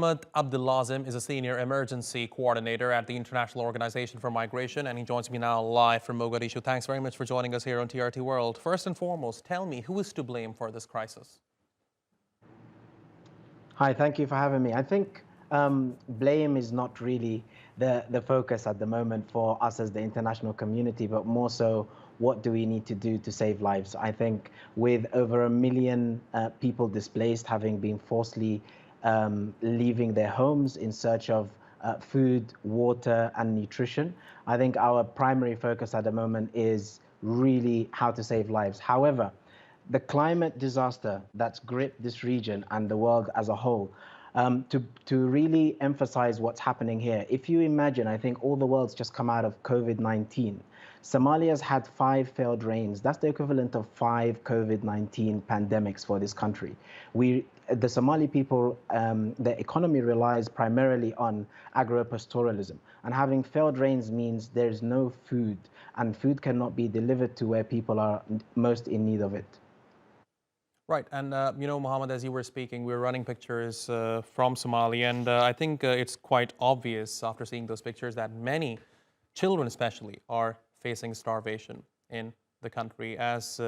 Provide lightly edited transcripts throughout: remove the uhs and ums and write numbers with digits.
Mohamed Abdelazim is a senior emergency coordinator at the International Organization for Migration, and he joins me now live from Mogadishu. Thanks very much for joining us here on TRT World. First and foremost, tell me, who is to blame for this crisis? Hi, thank you for having me. I think blame is not really the focus at the moment for us as the international community, but more so, what do we need to do to save lives? I think with over 1 million people displaced, having been forcibly leaving their homes in search of food, water, and nutrition, I think our primary focus at the moment is really how to save lives. However, the climate disaster that's gripped this region and the world as a whole, to really emphasize what's happening here. If you imagine, I think all the world's just come out of COVID-19. Somalia's had 5 failed rains. That's the equivalent of 5 COVID-19 pandemics for this country. The Somali people, their economy relies primarily on agro-pastoralism. And having failed rains means there's no food, and food cannot be delivered to where people are most in need of it. Right, and Mohammed, as you were speaking, we were running pictures from Somalia, and I think it's quite obvious after seeing those pictures that many children especially are facing starvation in the country. As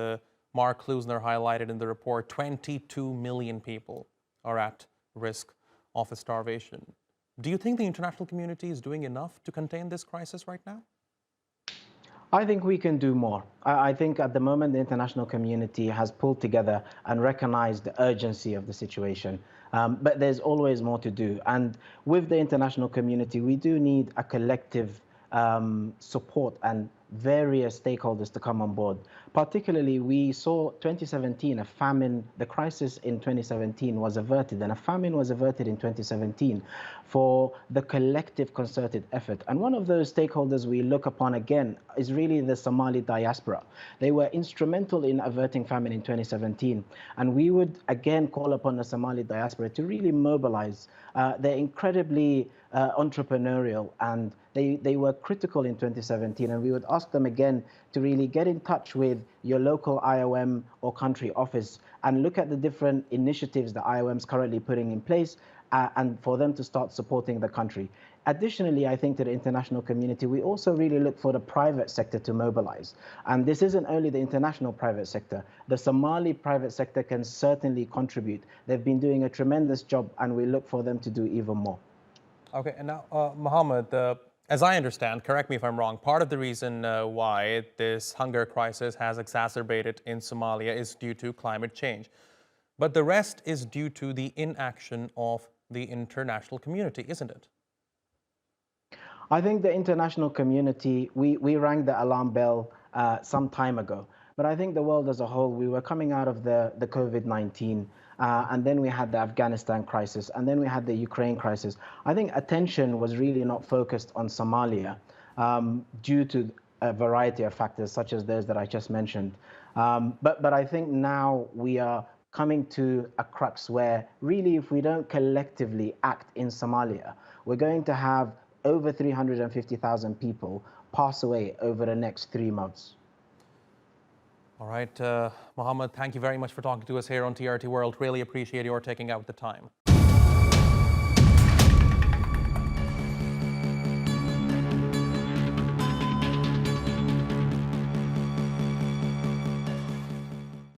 Mark Klusner highlighted in the report, 22 million people are at risk of starvation. Do you think the international community is doing enough to contain this crisis right now? I think we can do more. I think at the moment the international community has pulled together and recognized the urgency of the situation. But there's always more to do. And with the international community, we do need a collective support and various stakeholders to come on board. Particularly, we saw 2017, a famine, the crisis in 2017 was averted, and a famine was averted in 2017 for the collective concerted effort. And one of those stakeholders we look upon again is really the Somali diaspora. They were instrumental in averting famine in 2017. And we would again call upon the Somali diaspora to really mobilize. They're incredibly entrepreneurial, and they were critical in 2017, and we would ask them again to really get in touch with your local IOM or country office and look at the different initiatives the IOM is currently putting in place and for them to start supporting the country. Additionally, I think to the international community, we also really look for the private sector to mobilize. And this isn't only the international private sector. The Somali private sector can certainly contribute. They've been doing a tremendous job, and we look for them to do even more. Okay, and now, Mohammed, as I understand, correct me if I'm wrong, part of the reason why this hunger crisis has exacerbated in Somalia is due to climate change. But the rest is due to the inaction of the international community, isn't it? I think the international community, we rang the alarm bell some time ago. But I think the world as a whole, we were coming out of the COVID-19, and then we had the Afghanistan crisis, and then we had the Ukraine crisis. I think attention was really not focused on Somalia due to a variety of factors, such as those that I just mentioned. But I think now we are coming to a crux where really, if we don't collectively act in Somalia, we're going to have over 350,000 people pass away over the next 3 months. All right, Mohammed, thank you very much for talking to us here on TRT World. Really appreciate your taking out the time.